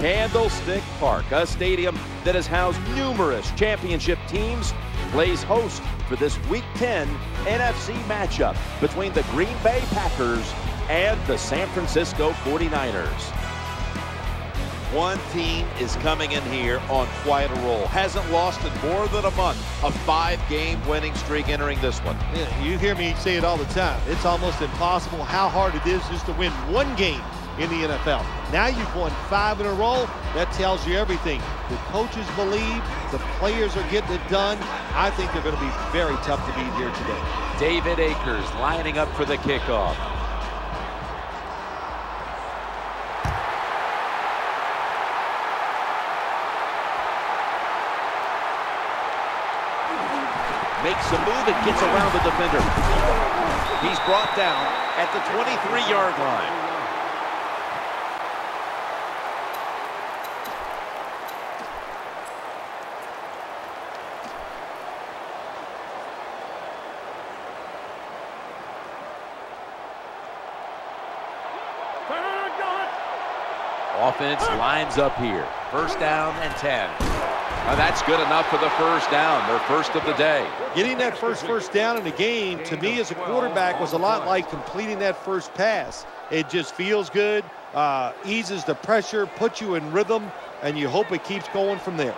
Candlestick Park, a stadium that has housed numerous championship teams, plays host for this Week 10 NFC matchup between the Green Bay Packers and the San Francisco 49ers. One team is coming in here on quite a roll. Hasn't lost in more than a month. A 5-game winning streak entering this one. Yeah, you hear me say it all the time. It's almost impossible how hard it is just to win one game in the NFL. Now you've won 5 in a row. That tells you everything. The coaches believe, the players are getting it done. I think they're going to be very tough to beat here today. David Akers lining up for the kickoff. Makes a move and gets around the defender. He's brought down at the 23-yard line. Offense lines up here. First down and 10. That's good enough for the first down, their first of the day. Getting that first down in the game, to me as a quarterback, was a lot like completing that first pass. It just feels good, eases the pressure, puts you in rhythm, and you hope it keeps going from there.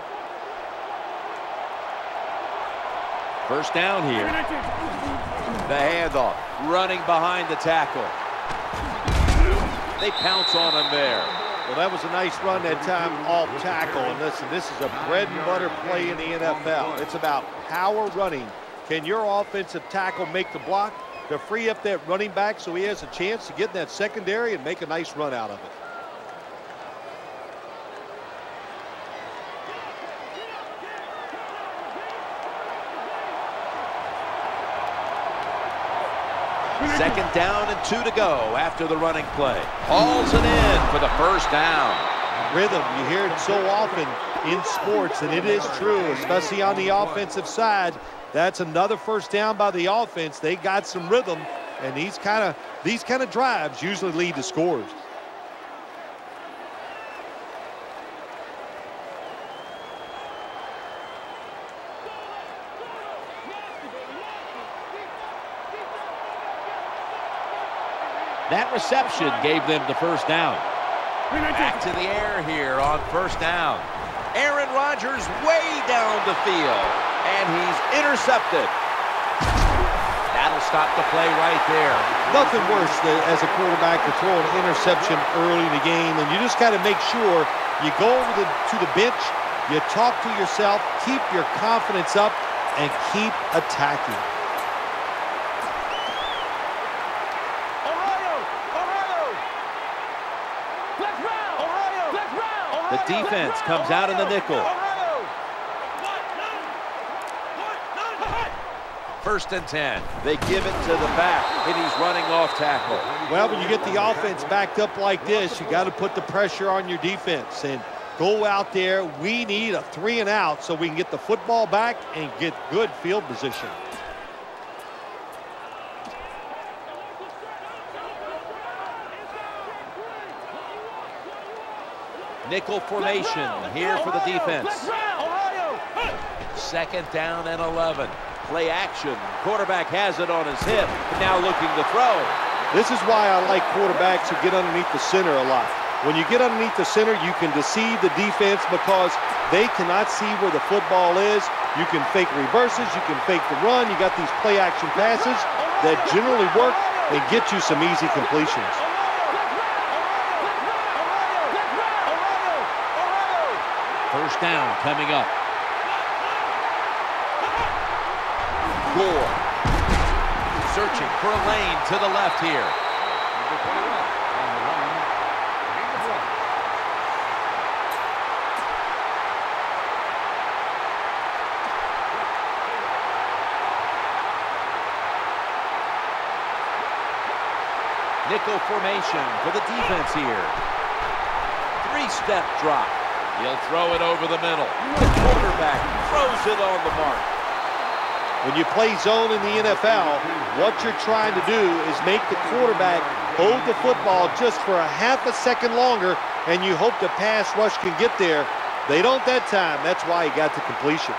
First down here. The handoff, running behind the tackle. They pounce on him there. Well, that was a nice run that time off tackle. And listen, this is a bread and butter play in the NFL. It's about power running. Can your offensive tackle make the block to free up that running back so he has a chance to get in that secondary and make a nice run out of it? Second down and 2 to go after the running play. Hauls it in for the first down. Rhythm, you hear it so often in sports, and it is true, especially on the offensive side. That's another first down by the offense. They got some rhythm, and these kind of drives usually lead to scores. That reception gave them the first down. Back to the air here on first down. Aaron Rodgers way down the field, and he's intercepted. That'll stop the play right there. Nothing worse than, as a quarterback, to throw an interception early in the game, and you just got to make sure you go over to the bench, you talk to yourself, keep your confidence up, and keep attacking. The defense comes out in the nickel. First and 10. They give it to the back, and he's running off tackle. Well, when you get the offense backed up like this, you got to put the pressure on your defense and go out there. We need a 3 and out so we can get the football back and get good field position. Nickel formation here for the defense. Second down and 11. Play action. Quarterback has it on his hip. Now looking to throw. This is why I like quarterbacks who get underneath the center a lot. When you get underneath the center, you can deceive the defense because they cannot see where the football is. You can fake reverses. You can fake the run. You got these play action passes that generally work and get you some easy completions. First down coming up. Gore searching for a lane to the left here. Nickel formation for the defense here. 3-step drop. He'll throw it over the middle. The quarterback throws it on the mark. When you play zone in the NFL, what you're trying to do is make the quarterback hold the football just for a half a second longer and you hope the pass rush can get there. They don't that time. That's why he got the completion.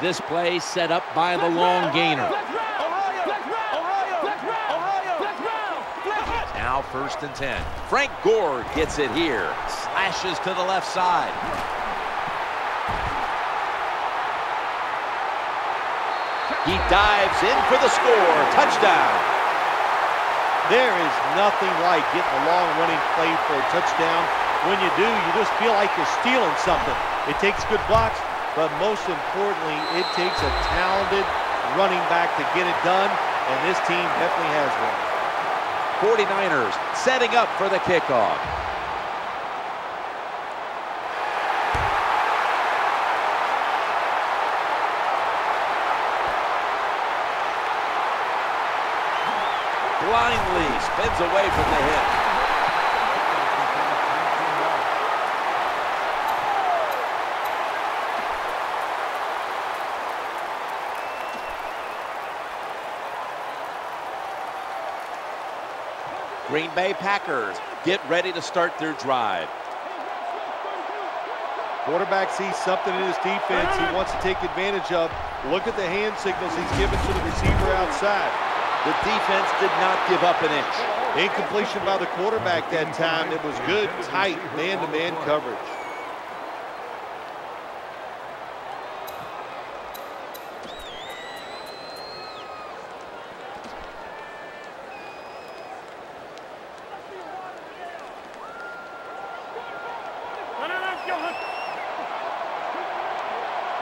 This play set up by the long gainer. Now 1st and 10. Frank Gore gets it here. Slashes to the left side. He dives in for the score. Touchdown. There is nothing like getting a long running play for a touchdown. When you do, you just feel like you're stealing something. It takes good blocks, but most importantly, it takes a talented running back to get it done, and this team definitely has one. 49ers setting up for the kickoff. Blindly spins away from the hit. Green Bay Packers get ready to start their drive. Quarterback sees something in his defense he wants to take advantage of. Look at the hand signals he's given to the receiver outside. The defense did not give up an inch. Incompletion by the quarterback that time. It was good, tight, man-to-man coverage.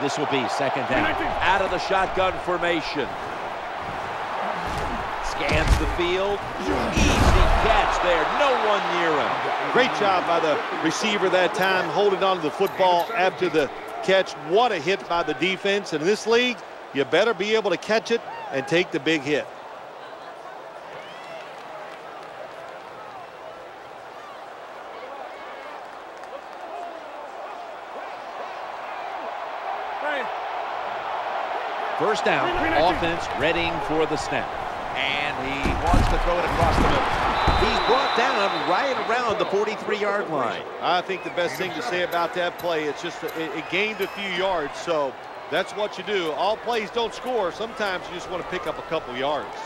This will be 2nd down. Out of the shotgun formation. Scans the field. Easy catch there. No one near him. Great job by the receiver that time, holding on to the football after the catch. What a hit by the defense. In this league, you better be able to catch it and take the big hit. First down, offense readying for the snap. And he wants to throw it across the middle. He's brought down right around the 43-yard line. I think the best thing to say about that play, it's just it gained a few yards, so that's what you do. All plays don't score. Sometimes you just want to pick up a couple yards.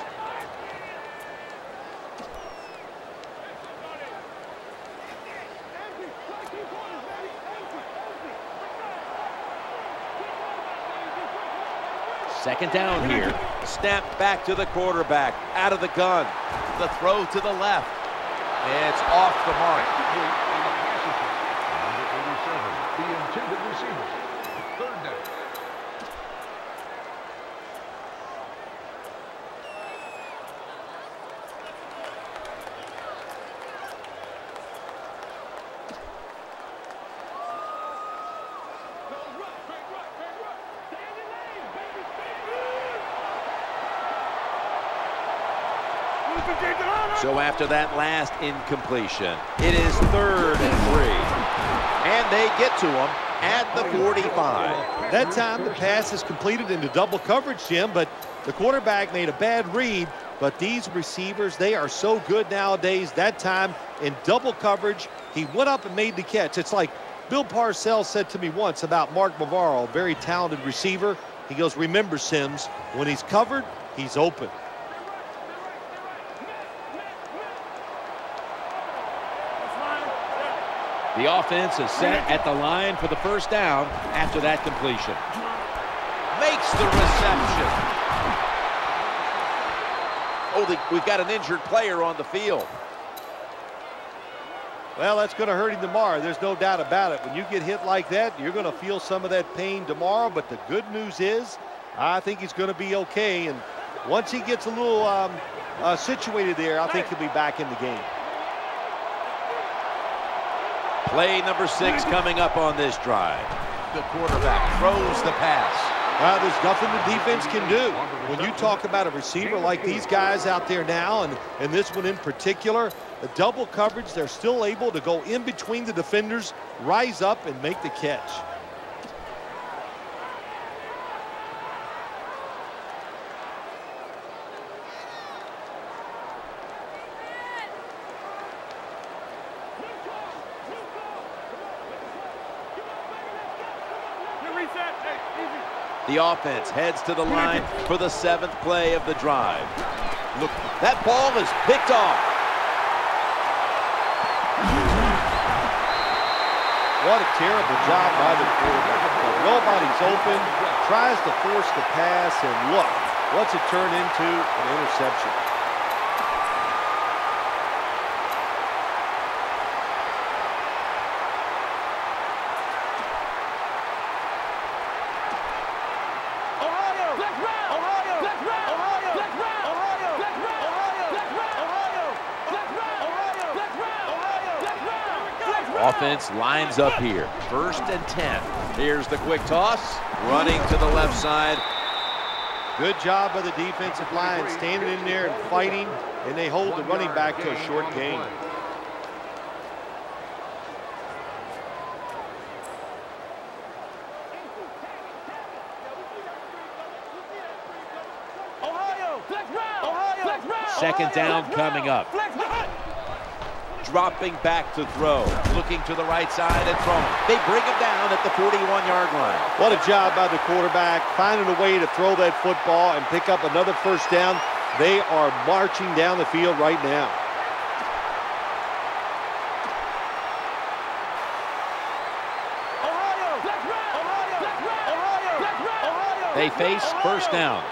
Second down here. Snap back to the quarterback. Out of the gun. The throw to the left. It's off the mark. The intended receiver. 3rd down. So after that last incompletion, it is 3rd and 3. And they get to him at the 45. That time the pass is completed into double coverage, Jim, but the quarterback made a bad read. But these receivers, they are so good nowadays. That time in double coverage, he went up and made the catch. It's like Bill Parcells said to me once about Mark Bavaro, a very talented receiver. He goes, remember, Sims, when he's covered, he's open. The offense is set at the line for the first down after that completion. Makes the reception. Oh, we've got an injured player on the field. Well, that's going to hurt him tomorrow. There's no doubt about it. When you get hit like that, you're going to feel some of that pain tomorrow. But the good news is, I think he's going to be okay. And once he gets a little situated there, I think he'll be back in the game. Play number 6 coming up on this drive. The quarterback throws the pass. There's nothing the defense can do. When you talk about a receiver like these guys out there now, and this one in particular, the double coverage, they're still able to go in between the defenders, rise up, and make the catch. The offense heads to the line for the 7th play of the drive. Look, that ball is picked off. What a terrible job by the quarterback. Nobody's open, tries to force the pass, and look, what's it turned into? An interception. Offense lines up here. 1st and 10. Here's the quick toss. Running to the left side. Good job by the defensive line, standing in there and fighting, and they hold the running back to a short gain. Second down coming up. Dropping back to throw. Looking to the right side and throwing. They bring him down at the 41-yard line. What a job by the quarterback, finding a way to throw that football and pick up another first down. They are marching down the field right now. They face first down.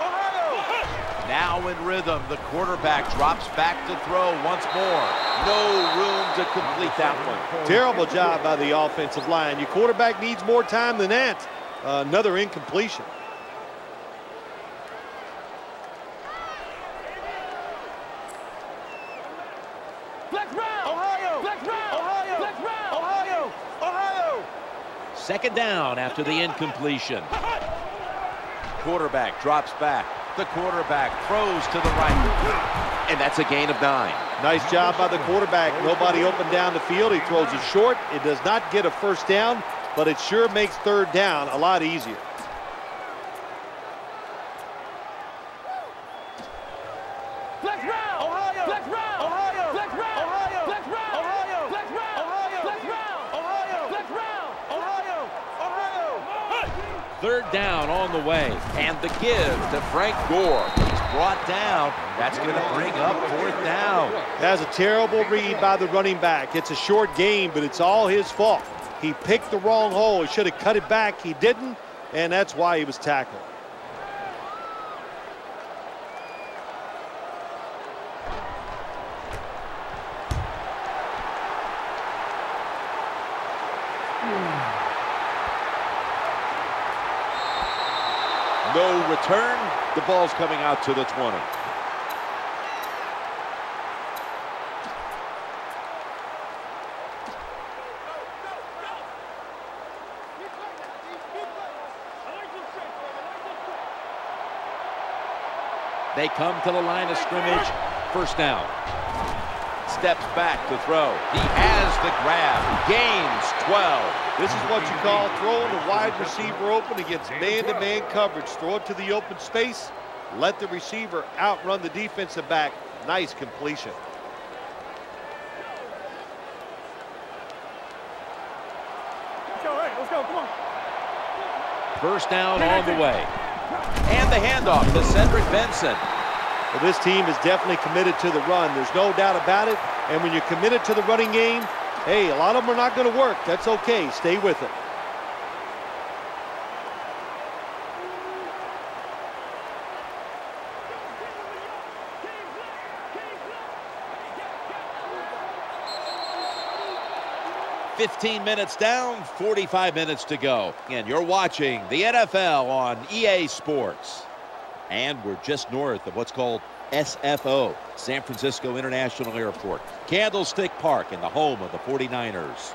Now in rhythm, the quarterback drops back to throw once more. No room to complete that one. Terrible job by the offensive line. Your quarterback needs more time than that. Another incompletion. Second down after the incompletion. Quarterback drops back. The quarterback throws to the right. And that's a gain of 9. Nice job by the quarterback. Nobody open down the field. He throws it short. It does not get a first down, but it sure makes third down a lot easier. Third down on the way, and the give to Frank Gore. He's brought down. That's going to bring up 4th down. That's a terrible read by the running back. It's a short game, but it's all his fault. He picked the wrong hole. He should have cut it back. He didn't, and that's why he was tackled. No return. The ball's coming out to the 20. They come to the line of scrimmage. First down. Steps back to throw. He has the grab. Gains 12. This is what you call throwing the wide receiver open against man-to-man coverage. Throw it to the open space. Let the receiver outrun the defensive back. Nice completion. Let's go. Come on. First down on the way. And the handoff to Cedric Benson. Well, this team is definitely committed to the run. There's no doubt about it. And when you're committed to the running game, hey, a lot of them are not going to work. That's okay. Stay with it. "15 minutes down, 45 minutes to go." And you're watching the NFL on EA Sports. And we're just north of what's called SFO, San Francisco International Airport. Candlestick Park in the home of the 49ers.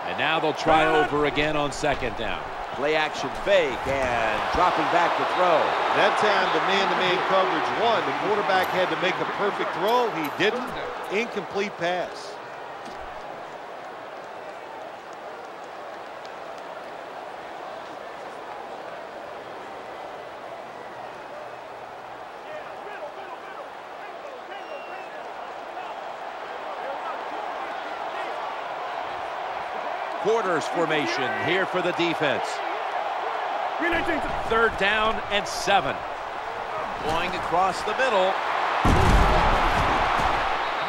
And now they'll try over again on second down. Play action fake and dropping back to throw. That time the man-to-man coverage won. The quarterback had to make a perfect throw. He didn't. Incomplete pass. quarters formation here for the defense. 3rd down and 7. Going across the middle.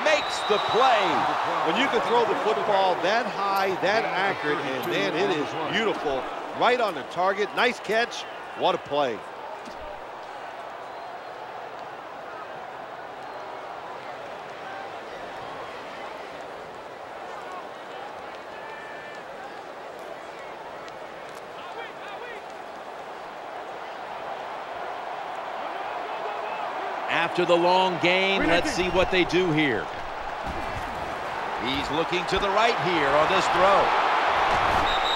Makes the play. When you can throw the football that high, that accurate, and man, it is beautiful. Right on the target. Nice catch. What a play. After the long gain, let's see what they do here. He's looking to the right here on this throw.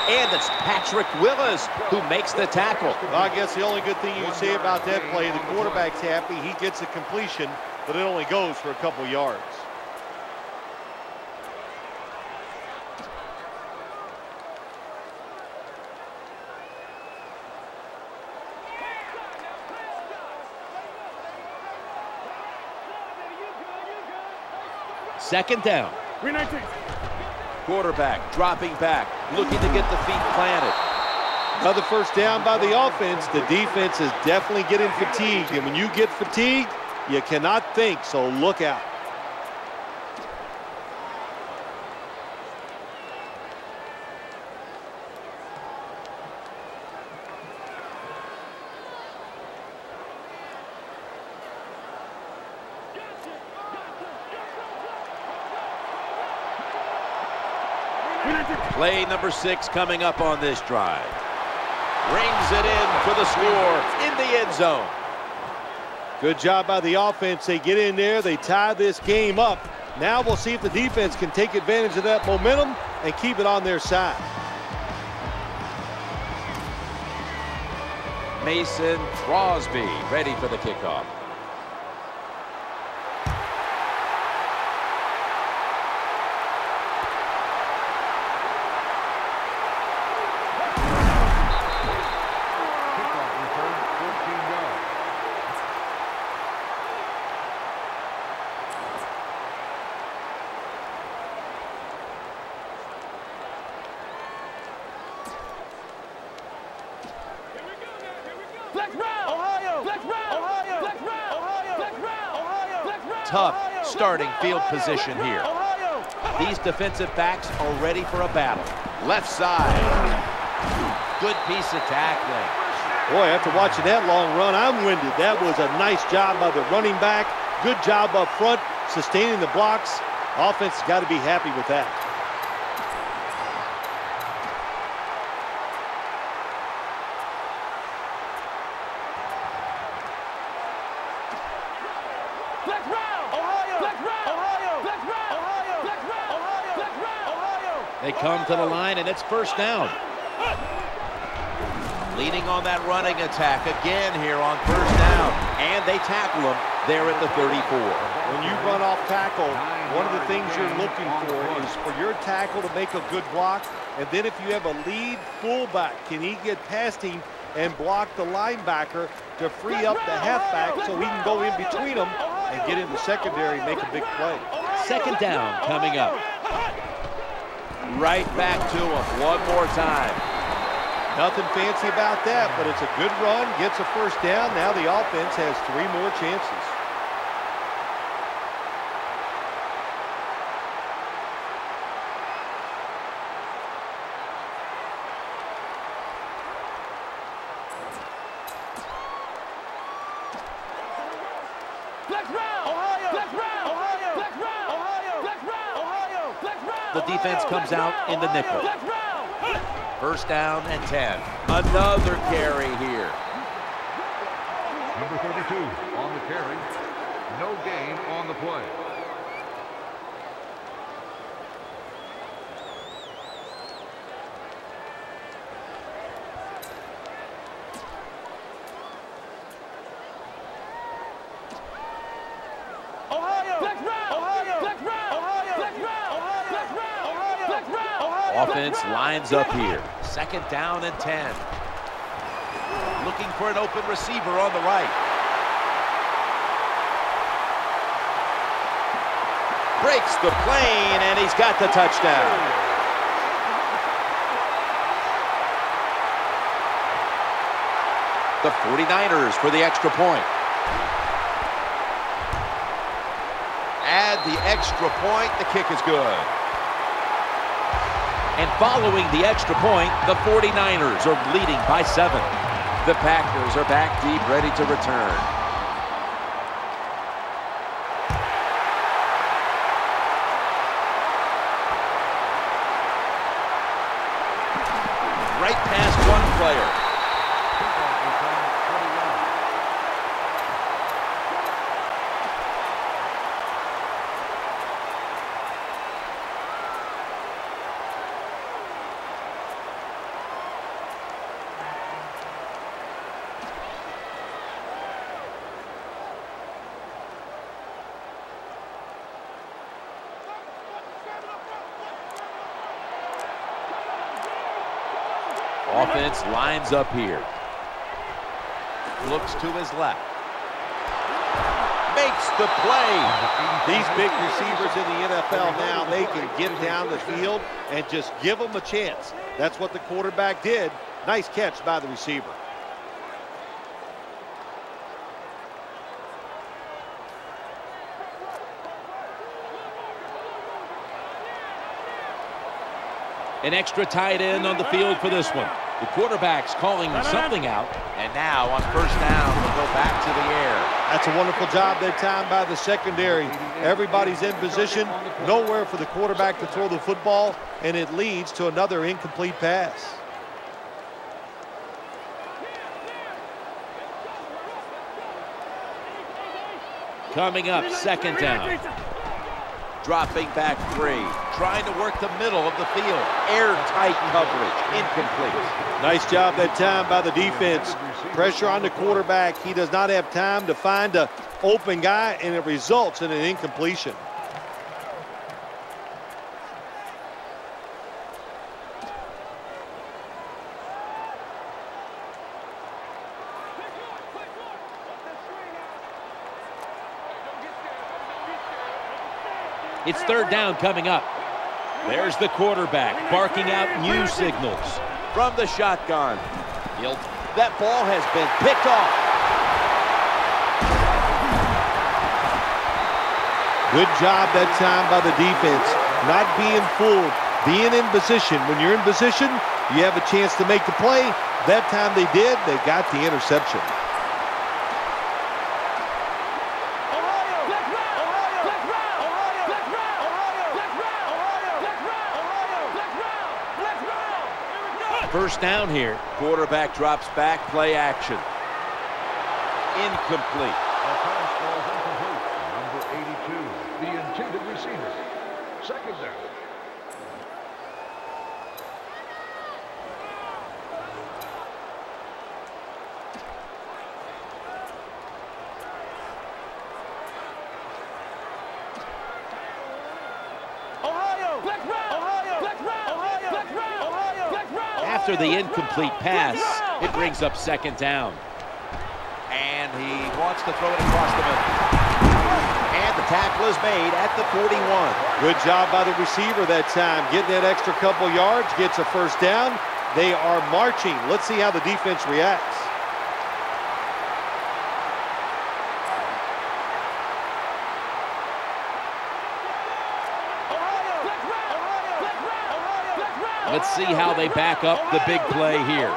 And it's Patrick Willis who makes the tackle. Well, I guess the only good thing you can say about that play, the quarterback's happy. He gets a completion, but it only goes for a couple yards. Second down. Quarterback dropping back, looking to get the feet planted. Another first down by the offense. The defense is definitely getting fatigued, and when you get fatigued, you cannot think, so look out. Play number 6 coming up on this drive. Rings it in for the score in the end zone. Good job by the offense. They get in there, they tie this game up. Now we'll see if the defense can take advantage of that momentum and keep it on their side. Mason Crosby ready for the kickoff. Tough starting field position here. These defensive backs are ready for a battle. Left side. Good piece of tackling. Boy, after watching that long run, I'm winded. That was a nice job by the running back. Good job up front, sustaining the blocks. Offense has got to be happy with that. They come to the line, and it's first down. Leading on that running attack again here on first down. And they tackle him there at the 34. When you run off tackle, one of the things you're looking for is for your tackle to make a good block. And then if you have a lead fullback, can he get past him and block the linebacker to free up the halfback so he can go in between them and get in the secondary and make a big play. Second down coming up. Right back to him one more time. Nothing fancy about that, but it's a good run, gets a first down. Now the offense has 3 more chances. The defense comes out in the nickel. First down and 10. Another carry here. Number 32 on the carry. No gain on the play. Offense lines up here. Second down and 10. Looking for an open receiver on the right. Breaks the plane, and he's got the touchdown. The 49ers for the extra point. Add the extra point. The kick is good. And following the extra point, the 49ers are leading by 7. The Packers are back deep, ready to return. Right past one player. Offense lines up here. Looks to his left. Makes the play. These big receivers in the NFL now, they can get down the field and just give them a chance. That's what the quarterback did. Nice catch by the receiver. An extra tight end on the field for this one. The quarterback's calling something out. And now on first down, we'll go back to the air. That's a wonderful job that time by the secondary. Everybody's in position. Nowhere for the quarterback to throw the football. And it leads to another incomplete pass. Coming up, second down. Dropping back 3. Trying to work the middle of the field. Airtight coverage. Incomplete. Nice job that time by the defense. Pressure on the quarterback. He does not have time to find an open guy, and it results in an incompletion. It's third down coming up. There's the quarterback barking out new signals. From the shotgun. That ball has been picked off. Good job that time by the defense. Not being fooled. Being in position. When you're in position, you have a chance to make the play. That time they did. They got the interception. First down here. Quarterback drops back, play action. Incomplete. A pass falls incomplete. Number 82, the intended receiver. Second down. After the incomplete pass, it brings up second down. And he wants to throw it across the middle. And the tackle is made at the 41. Good job by the receiver that time. Getting that extra couple yards, gets a first down. They are marching. Let's see how the defense reacts. Let's see how they back up the big play here.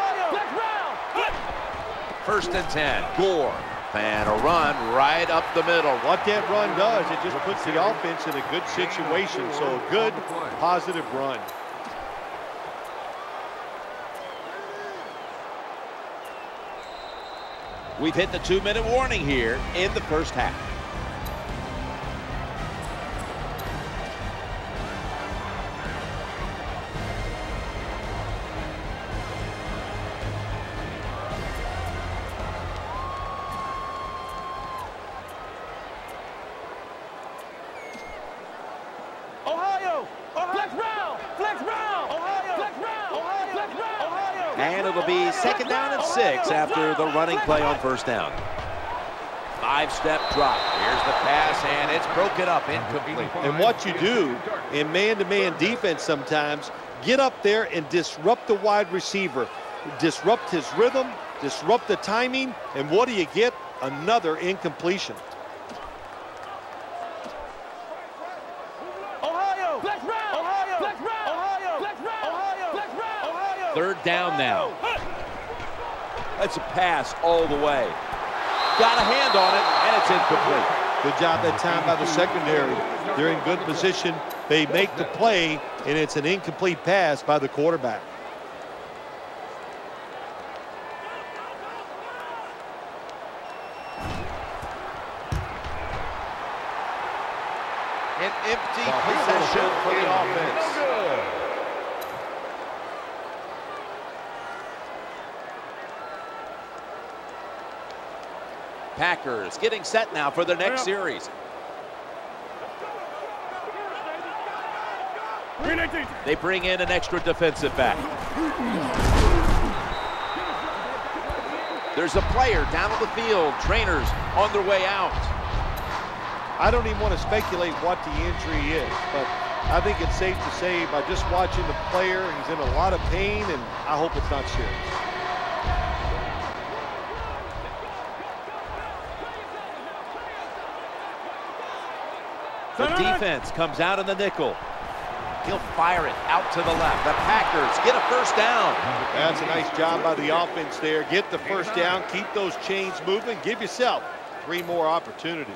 First and 10. Gore. And a run right up the middle. What that run does, it just puts the offense in a good situation. So a good, positive run. We've hit the 2-minute warning here in the first half. And it'll be second down and 6 after the running play on first down. 5-step drop. Here's the pass, and it's broken up, incomplete. And what you do in man-to-man defense sometimes, get up there and disrupt the wide receiver. Disrupt his rhythm, disrupt the timing, and what do you get? Another incompletion. Third down now. That's a pass all the way. Got a hand on it, and it's incomplete. Good job that time by the secondary. They're in good position. They make the play, and it's an incomplete pass by the quarterback. An empty possession for the offense. Packers getting set now for their next series. They bring in an extra defensive back. There's a player down on the field. Trainers on their way out. I don't even want to speculate what the injury is, but I think it's safe to say by just watching the player, he's in a lot of pain, and I hope it's not serious. The defense comes out in the nickel. He'll fire it out to the left. The Packers get a first down. That's a nice job by the offense there. Get the first down, keep those chains moving, give yourself 3 more opportunities.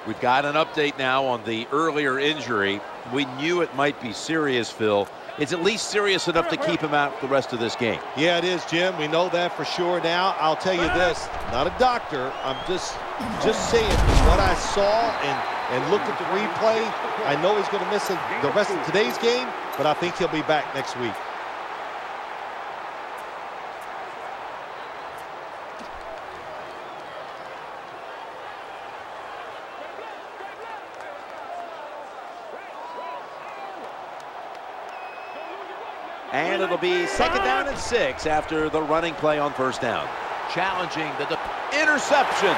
We've got an update now on the earlier injury. We knew it might be serious, Phil. It's at least serious enough to keep him out the rest of this game. Yeah, it is, Jim. We know that for sure now. I'll tell you this, not a doctor. I'm just saying from what I saw and look at the replay, I know he's going to miss the rest of today's game, but I think he'll be back next week. And it'll be 2nd down and 6 after the running play on first down. Challenging the interception.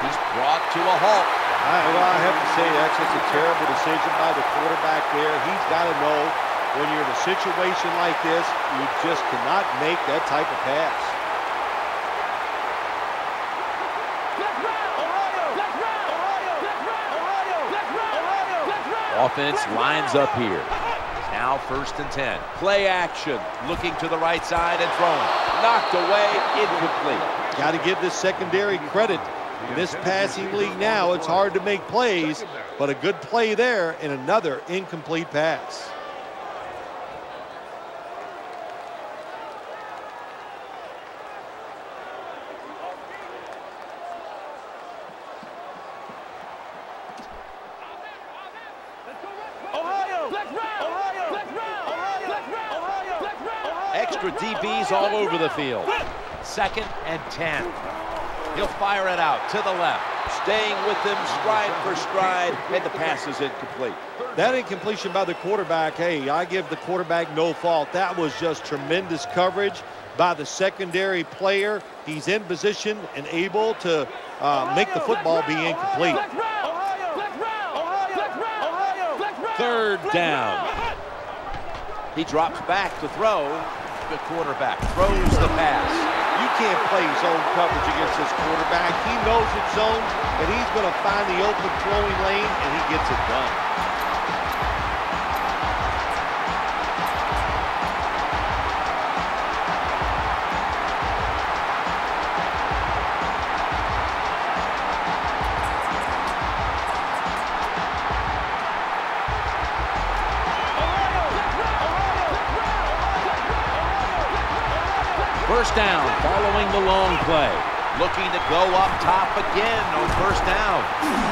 He's brought to a halt. Well, I have to say that's just a terrible decision by the quarterback there. He's got to know when you're in a situation like this, you just cannot make that type of pass. Offense lines up here. Now 1st and 10. Play action. Looking to the right side and throwing. Knocked away, incomplete. Got to give this secondary credit. In this passing league now, it's hard to make plays, but a good play there and another incomplete pass. Extra DBs all over the field. 2nd and 10. He'll fire it out to the left. Staying with them stride for stride, and the pass is incomplete. That incompletion by the quarterback, hey, I give the quarterback no fault. That was just tremendous coverage by the secondary player. He's in position and able to make the football be incomplete. 3rd down. He drops back to throw. The quarterback throws the pass. You can't play zone coverage against this quarterback. He knows it's zone, and he's going to find the open throwing lane, and he gets it done. First down, following the long play. Looking to go up top again on first down.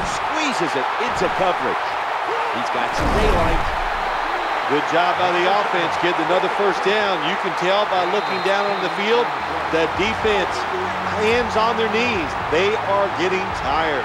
Squeezes it into coverage. He's got some daylight. Good job by the offense, getting another first down. You can tell by looking down on the field that defense, hands on their knees. They are getting tired.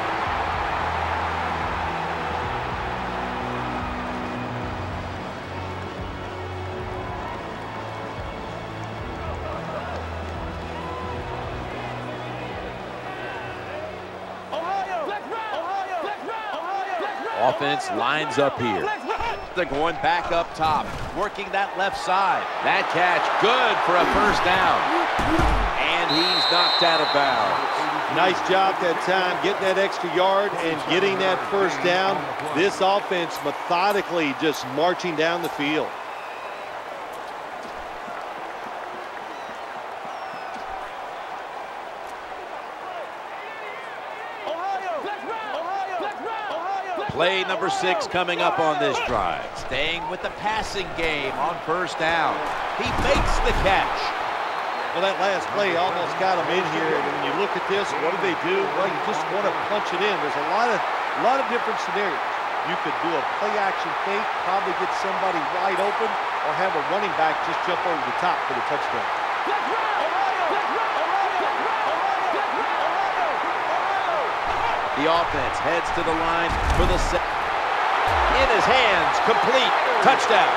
Offense lines up here. They're going back up top, working that left side. That catch, good for a first down. And he's knocked out of bounds. Nice job that time, getting that extra yard and getting that first down. This offense methodically just marching down the field. Play number 6 coming up on this drive. Staying with the passing game on first down. He makes the catch. Well, that last play almost got him in here. And when you look at this, what do? Well, you just want to punch it in. There's a lot of different scenarios. You could do a play-action fake, probably get somebody wide open, or have a running back just jump over the top for the touchdown. The offense heads to the line for the set. In his hands, complete, touchdown.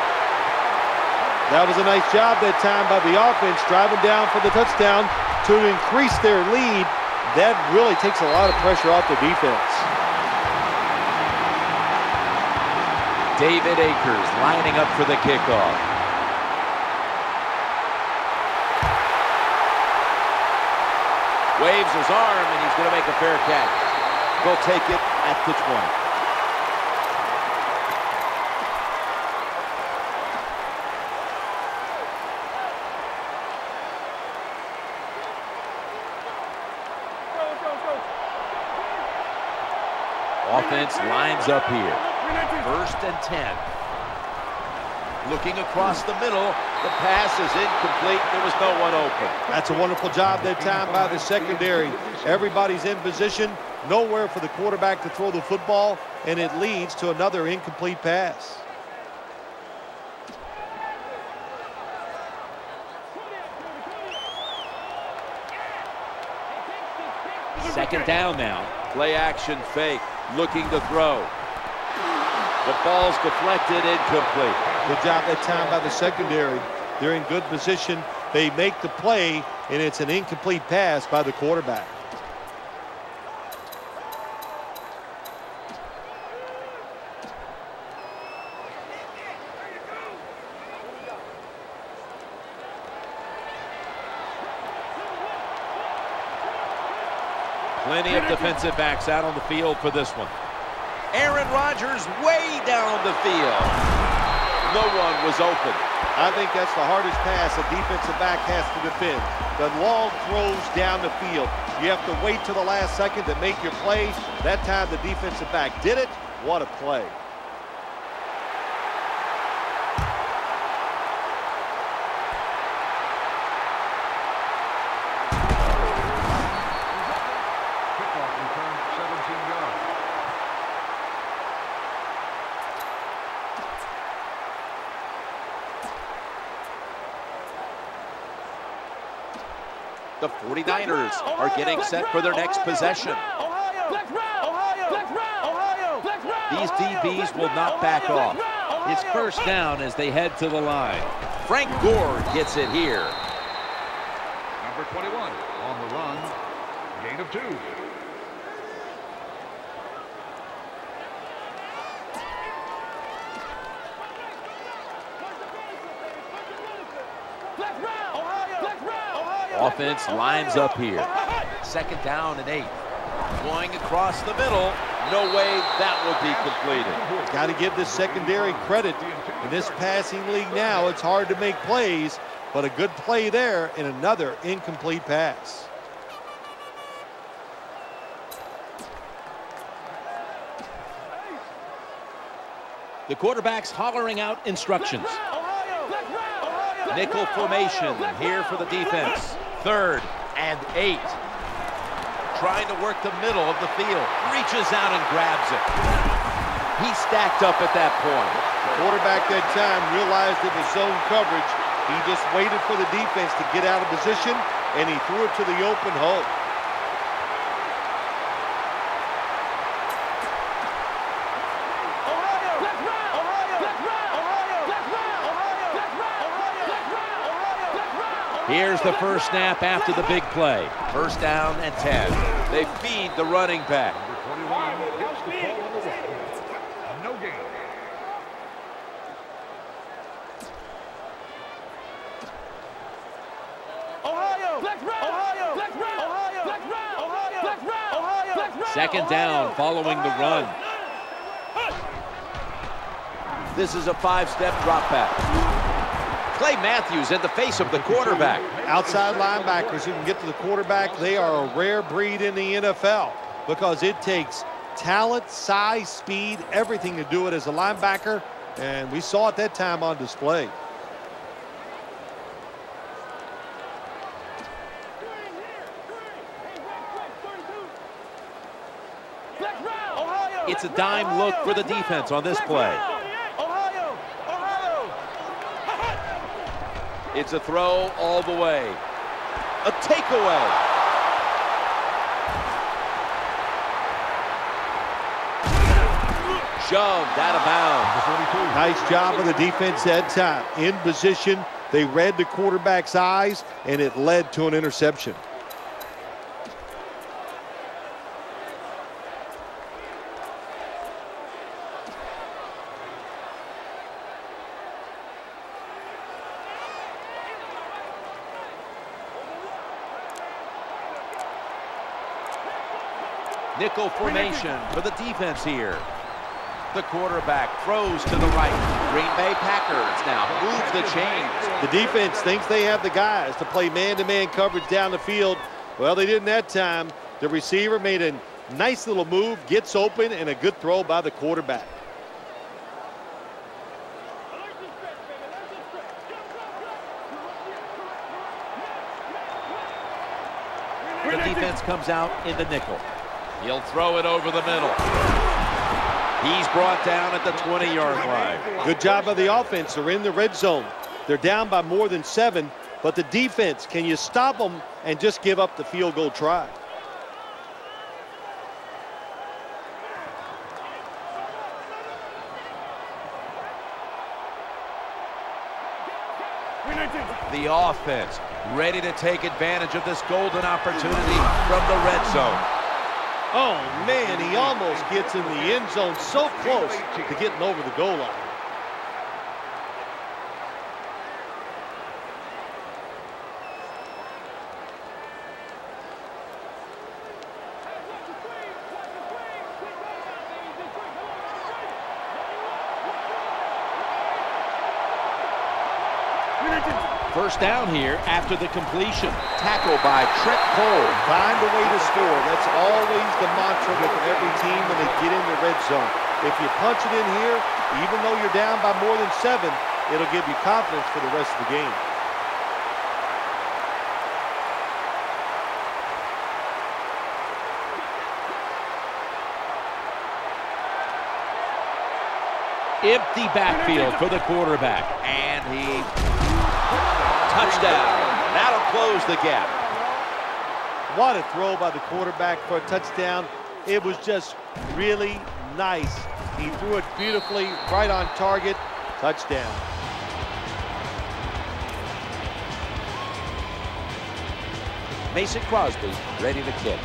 That was a nice job that time by the offense, driving down for the touchdown to increase their lead. That really takes a lot of pressure off the defense. David Akers lining up for the kickoff. Waves his arm, and he's going to make a fair catch. They'll take it at the 20. Offense lines up here. 1st and 10. Looking across the middle. The pass is incomplete. There was no one open. That's a wonderful job that time by the secondary. Everybody's in position. Nowhere for the quarterback to throw the football, and it leads to another incomplete pass. Second down now. Play action fake. Looking to throw. The ball's deflected, incomplete. Good job that time by the secondary. They're in good position. They make the play, and it's an incomplete pass by the quarterback. Plenty of defensive backs out on the field for this one. Aaron Rodgers way down the field. No one was open. I think that's the hardest pass a defensive back has to defend. The long throws down the field. You have to wait till the last second to make your play. That time the defensive back did it. What a play. The 49ers are getting set for their next possession. These DBs will not back off. It's first down as they head to the line. Frank Gore gets it here. Number 21 on the run. Gain of 2. Offense lines up here. Second down and 8. Going across the middle. No way that will be completed. Got to give this secondary credit. In this passing league now, it's hard to make plays, but a good play there and another incomplete pass. The quarterback's hollering out instructions. Nickel formation here for the defense. 3rd and 8. Trying to work the middle of the field. Reaches out and grabs it. He stacked up at that point. The quarterback that time realized it was zone coverage. He just waited for the defense to get out of position, and he threw it to the open hole. Here's the first snap after the big play. First down and 10. They feed the running back. Number 21 gets the call on the run. No gain. Second down following the run. This is a 5-step drop back. Clay Matthews in the face of the quarterback. Outside linebackers who can get to the quarterback, they are a rare breed in the NFL because it takes talent, size, speed, everything to do it as a linebacker, and we saw it that time on display. It's a dime look for the defense on this play. It's a throw all the way. A takeaway. Shoved out of bounds. Nice job of the defense that time. In position, they read the quarterback's eyes, and it led to an interception. Nickel formation for the defense here. The quarterback throws to the right. Green Bay Packers now move the chains. The defense thinks they have the guys to play man-to-man coverage down the field. Well, they didn't that time. The receiver made a nice little move, gets open, and a good throw by the quarterback. The defense comes out in the nickel. He'll throw it over the middle. He's brought down at the 20-yard line. Good job by the offense. They're in the red zone. They're down by more than 7, but the defense, can you stop them and just give up the field goal try? The offense ready to take advantage of this golden opportunity from the red zone. Oh, man, he almost gets in the end zone, so close to getting over the goal line. First down here after the completion. Tackle by Trent Cole. Find a way to score. That's always the mantra with every team when they get in the red zone. If you punch it in here, even though you're down by more than 7, it'll give you confidence for the rest of the game. Empty backfield for the quarterback. And he... touchdown. That'll close the gap. What a throw by the quarterback for a touchdown. It was just really nice. He threw it beautifully, right on target. Touchdown. Mason Crosby ready to kick.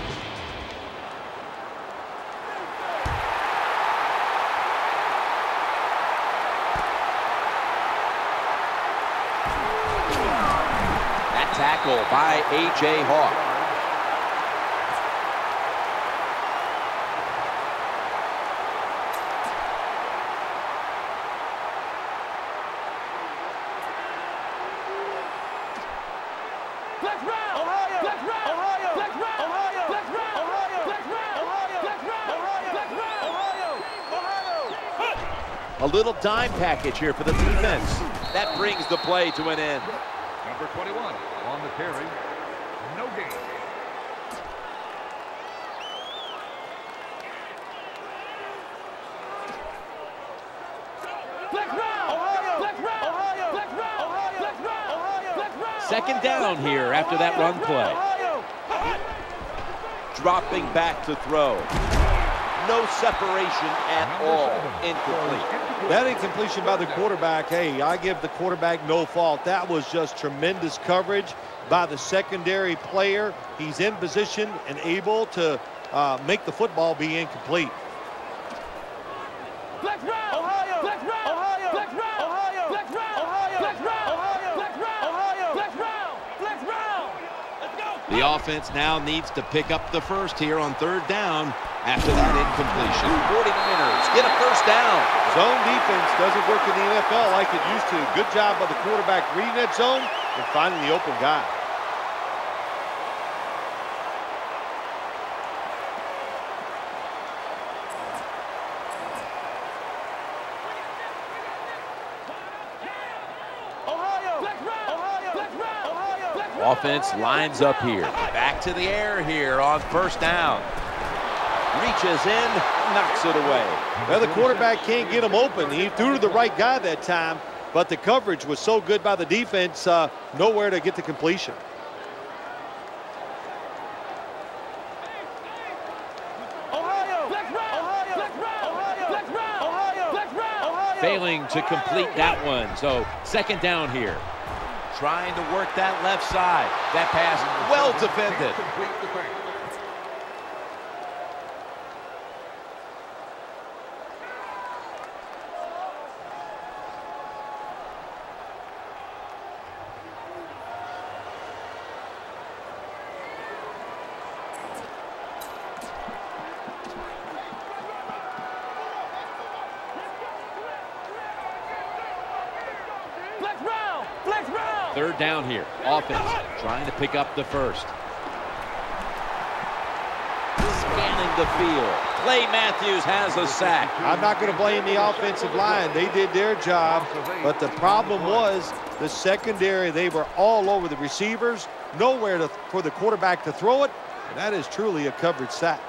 Tackle by A.J. Hawk. A little dime package here for the defense. That brings the play to an end. Number 21 on the carry. No gain. Second down here after that run play. Dropping back to throw. No separation at all. Incomplete. That incompletion by the quarterback, hey, I give the quarterback no fault. That was just tremendous coverage by the secondary player. He's in position and able to make the football be incomplete. The offense now needs to pick up the first here on third down. After that incompletion, 49ers get a first down. Zone defense doesn't work in the NFL like it used to. Good job by the quarterback reading that zone and finding the open guy. Offense lines up here. Back to the air here on first down. Reaches in, knocks it away. Well, the quarterback can't get him open. He threw to the right guy that time, but the coverage was so good by the defense, nowhere to get the completion. Failing to complete that one, so second down here. Trying to work that left side. That pass well defended. Third down here. Offense trying to pick up the first. Scanning the field. Clay Matthews has a sack. I'm not going to blame the offensive line. They did their job, but the problem was the secondary. They were all over the receivers. Nowhere for the quarterback to throw it, and that is truly a coverage sack.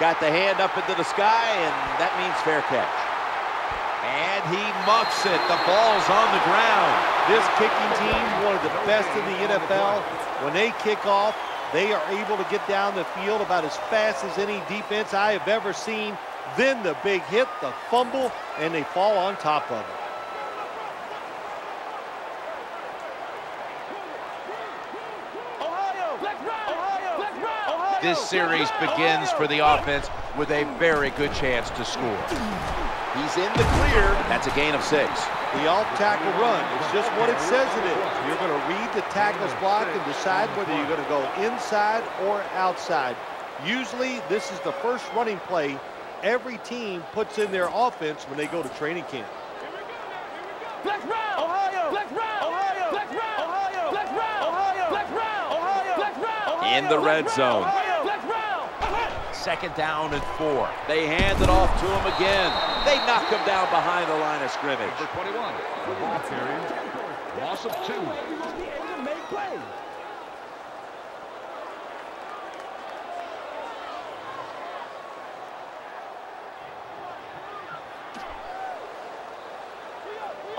Got the hand up into the sky, and that means fair catch. And he muffs it. The ball's on the ground. This kicking team, one of the best in the NFL. When they kick off, they are able to get down the field about as fast as any defense I have ever seen. Then the big hit, the fumble, and they fall on top of it. This series begins for the offense with a very good chance to score. He's in the clear. That's a gain of 6. The off-tackle run is just what it says it is. You're going to read the tackle's block and decide whether you're going to go inside or outside. Usually, this is the first running play every team puts in their offense when they go to training camp. Flex round, Ohio. Flex round, Ohio. Flex round, Ohio. Flex round, Ohio. Flex round, Ohio. Flex round. In the red zone. Second down and 4. They hand it off to him again. They knock him down behind the line of scrimmage. Number 21, the ball carrier, loss of 2.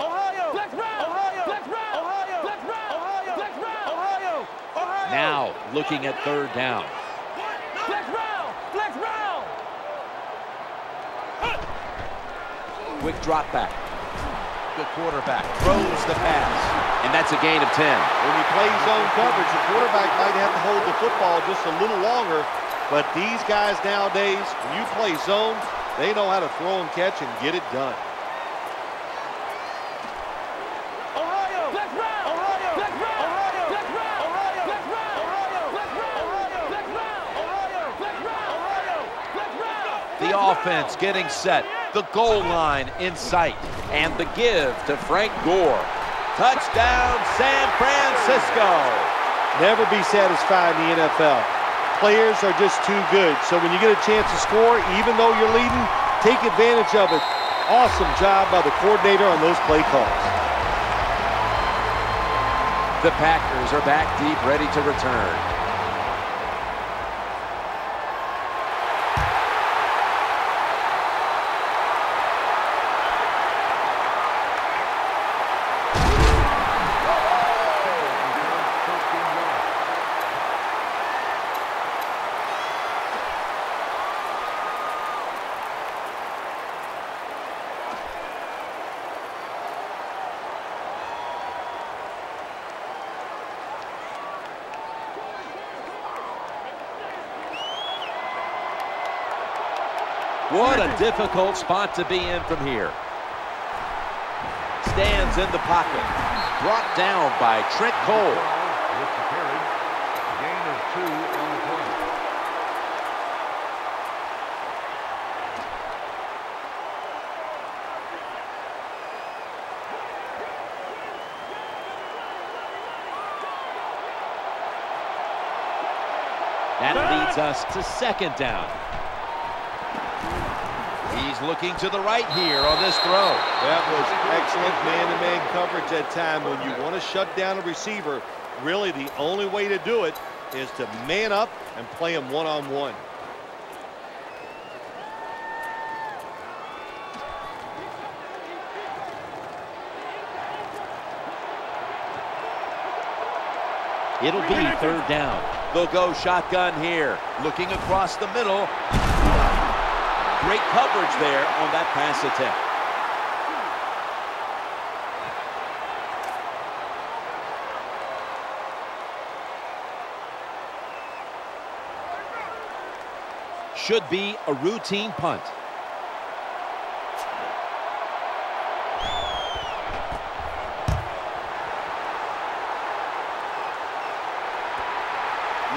Ohio, flex round, Ohio, flex round, Ohio, flex round, Ohio, flex round, Ohio, Ohio. Now looking at third down. Flex round, flex round. Quick drop back. The quarterback throws the pass, and that's a gain of 10. When you play zone coverage, the quarterback might have to hold the football just a little longer, but these guys nowadays, when you play zone, they know how to throw and catch and get it done. Ohio, flex round, Ohio, flex round, Ohio, flex round, Ohio, flex round, Ohio, flex round, Ohio, flex round, Ohio, flex round, Ohio, flex round. The offense getting set. The goal line in sight. And the give to Frank Gore. Touchdown, San Francisco. Never be satisfied in the NFL. Players are just too good. So when you get a chance to score, even though you're leading, take advantage of it. Awesome job by the coordinator on those play calls. The Packers are back deep, ready to return. What a difficult spot to be in from here. Stands in the pocket. brought down by Trent Cole. With the carry. Gain of 2 on the play. That leads us to 2nd down. He's looking to the right here on this throw. That was excellent man-to-man coverage that time. When you want to shut down a receiver, really the only way to do it is to man up and play him one-on-one. It'll be 3rd down. They'll go shotgun here. Looking across the middle. Great coverage there on that pass attempt. Should be a routine punt.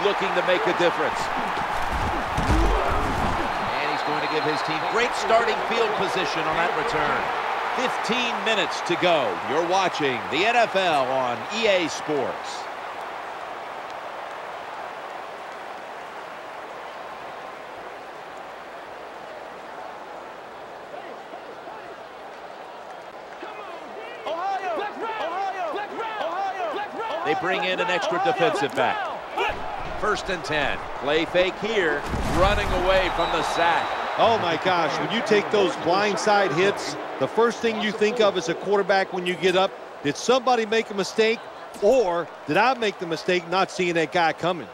Looking to make a difference. And he's going to give his team great starting field position on that return. 15 minutes to go. You're watching the NFL on EA Sports. They bring in an extra defensive back. 1st and 10. Play fake here. Running away from the sack. Oh my gosh, when you take those blindside hits, the first thing you think of as a quarterback when you get up, did somebody make a mistake, or did I make the mistake not seeing that guy coming?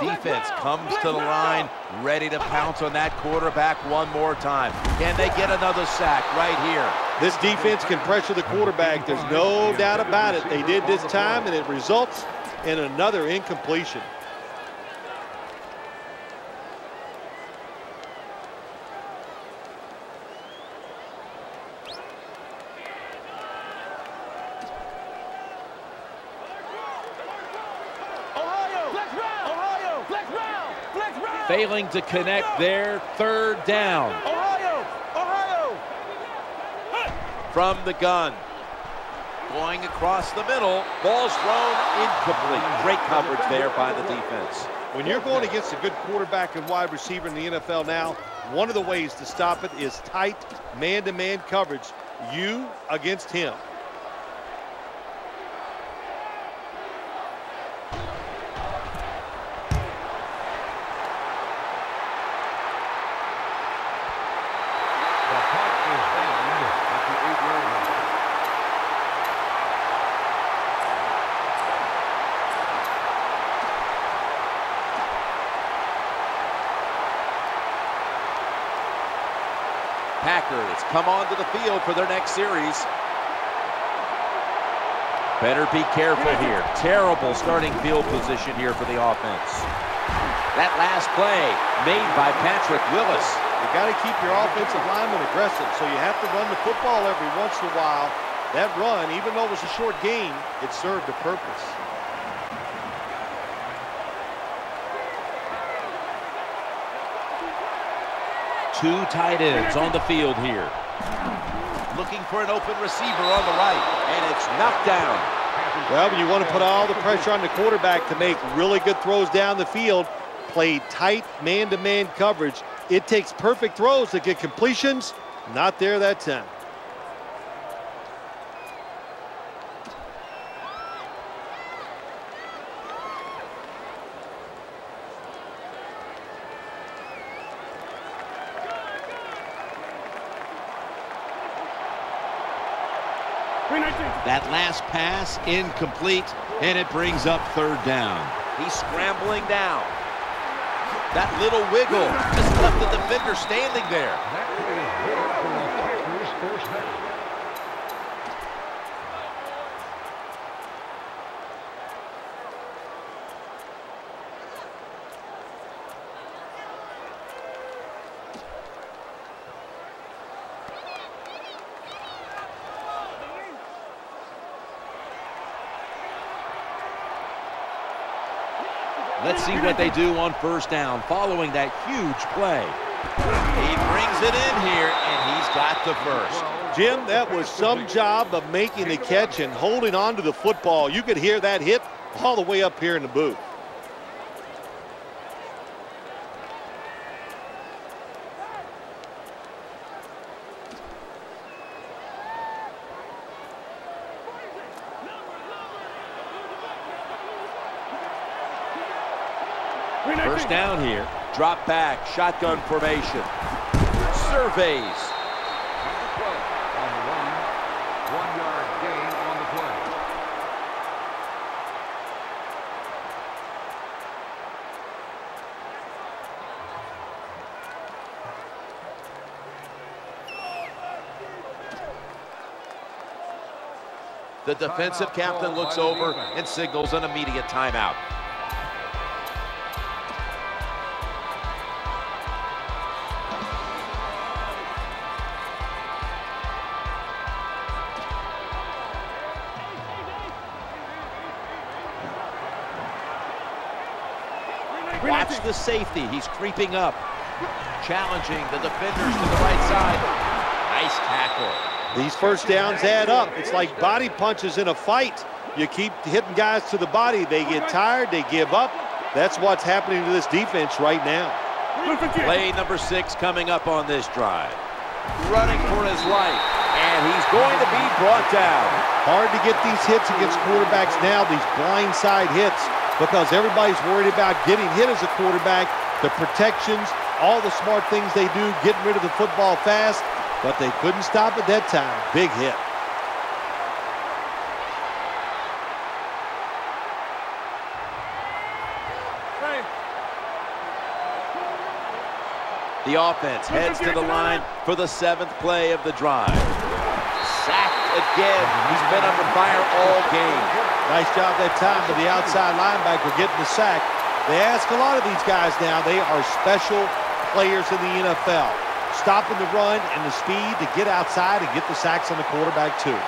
Defense comes to the line, ready to pounce on that quarterback one more time. Can they get another sack right here? This defense can pressure the quarterback. There's no doubt about it. They did this time, and it results in another incompletion. Failing to connect there, 3rd down. From the gun. Going across the middle. Ball's thrown incomplete. Great coverage there by the defense. When you're going against a good quarterback and wide receiver in the NFL now, one of the ways to stop it is tight man-to-man coverage. You against him. Packers come onto the field for their next series. Better be careful here. Terrible starting field position here for the offense. That last play made by Patrick Willis. You got to keep your offensive lineman aggressive, so you have to run the football every once in a while. That run, even though it was a short gain, it served a purpose. Two tight ends on the field here. Looking for an open receiver on the right, and it's knocked down. Well, when you want to put all the pressure on the quarterback to make really good throws down the field, play tight man-to-man coverage, it takes perfect throws to get completions. Not there that time. That last pass incomplete, and it brings up 3rd down. He's scrambling down. That little wiggle just left the defender standing there. That play is good for the Packers' 1st down. Let's see what they do on first down following that huge play. He brings it in here, and he's got the first. Jim, that was some job of making the catch and holding on to the football. You could hear that hit all the way up here in the booth. First down here. Drop back, shotgun formation. Surveys. On the run, 1-yard gain on the play. The defensive captain looks over and signals an immediate timeout. Watch the safety. He's creeping up. Challenging the defenders to the right side. Nice tackle. These first downs add up. It's like body punches in a fight. You keep hitting guys to the body. They get tired. They give up. That's what's happening to this defense right now. Play number 6 coming up on this drive. Running for his life. And he's going to be brought down. Hard to get these hits against quarterbacks now, these blindside hits, because everybody's worried about getting hit as a quarterback, the protections, all the smart things they do, getting rid of the football fast, but they couldn't stop at that time. Big hit. The offense heads to the line for the 7th play of the drive. Sacked again. He's been under fire all game. Nice job that time by the outside linebacker getting the sack. They ask a lot of these guys now. They are special players in the NFL. Stopping the run and the speed to get outside and get the sacks on the quarterback too.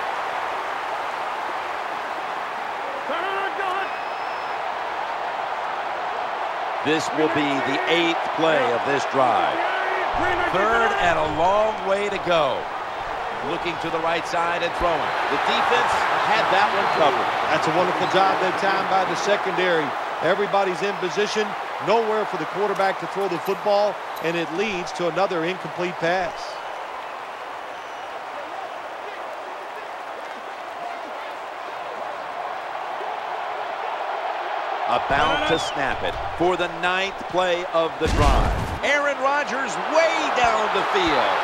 This will be the 8th play of this drive. 3rd and a long way to go. Looking to the right side and throwing. The defense had that one covered. That's a wonderful job that time by the secondary. Everybody's in position, nowhere for the quarterback to throw the football, and it leads to another incomplete pass. About to snap it for the 9th play of the drive. Aair-Runn way down the field.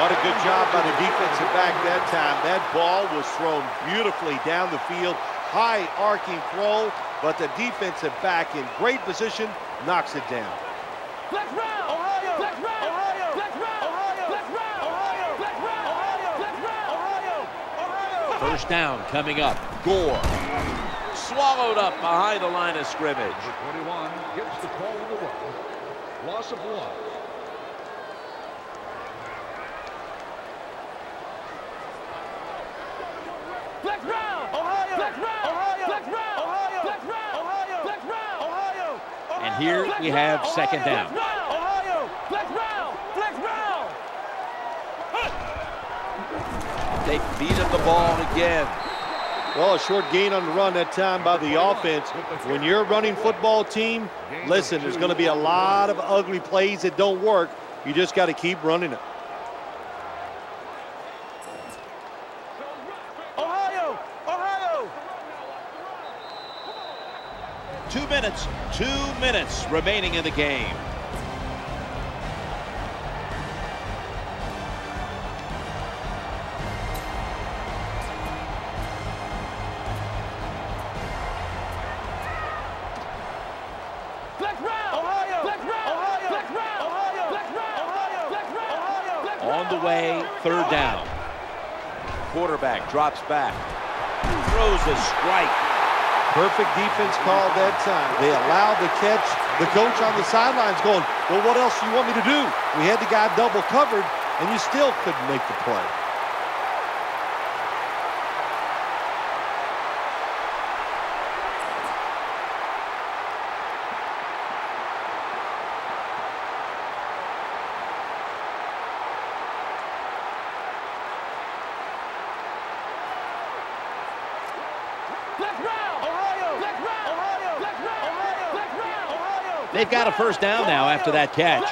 What a good job by the defensive back that time. That ball was thrown beautifully down the field. High arcing throw, but the defensive back in great position knocks it down. Let's round! Ohio! Let's round! Ohio! Let's round! Ohio! Let's round! Ohio! Let's round! Ohio! Let's round! Ohio! Ohio! First down coming up. Gore. Swallowed up behind the line of scrimmage. Number 21 gets the call on the run. Loss of 1. Let's round! Ohio! Let's round! Ohio! Let's round! Ohio! Let's round! Ohio! Let's round! Ohio! And here we have second down. Ohio! Let's round! Let's round! They feed him the ball again. Well, a short gain on the run that time by the offense. When you're a running football team, listen, there's going to be a lot of ugly plays that don't work. You just got to keep running it. Ohio! Ohio! 2 minutes. 2 minutes remaining in the game. On the way, 3rd down. Quarterback drops back. Throws a strike. Perfect defense call that time. They allowed the catch. The coach on the sidelines going, well, what else do you want me to do? We had the guy double covered, and you still couldn't make the play. They've got a first down now after that catch.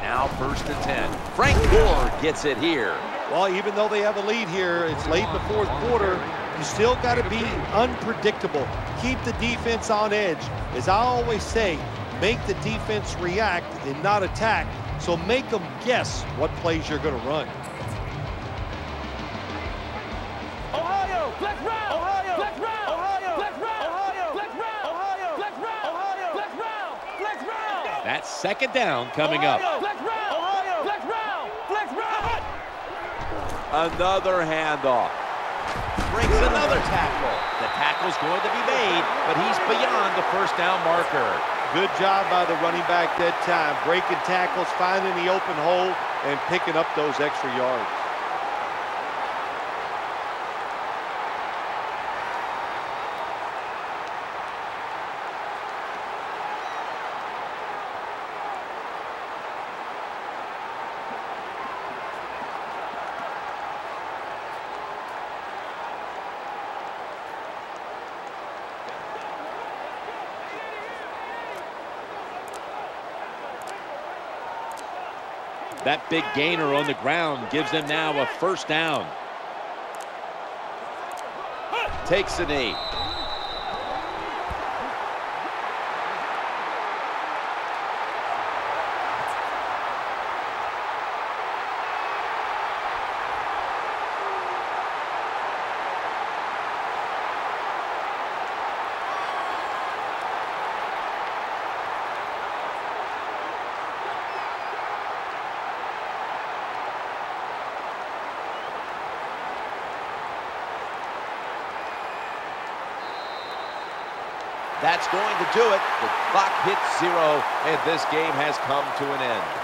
Now 1st and 10. Frank Gore gets it here. Well, even though they have a lead here, it's late in the 4th quarter. You still got to be unpredictable. Keep the defense on edge. As I always say, make the defense react and not attack. So make them guess what plays you're going to run. Ohio, flex round. Ohio, flex round. Ohio, flex round. Ohio, flex round. Ohio, flex round. Ohio, flex round. Flex round. That's 2nd down coming up. Flex round. Ohio, flex round. Flex round. Another handoff. Breaks another tackle. The tackle's going to be made, but he's beyond the 1st down marker. Good job by the running back that time. Breaking tackles, finding the open hole, and picking up those extra yards. That big gainer on the ground gives them now a 1st down. Takes a knee. That's going to do it. The clock hits 0, and this game has come to an end.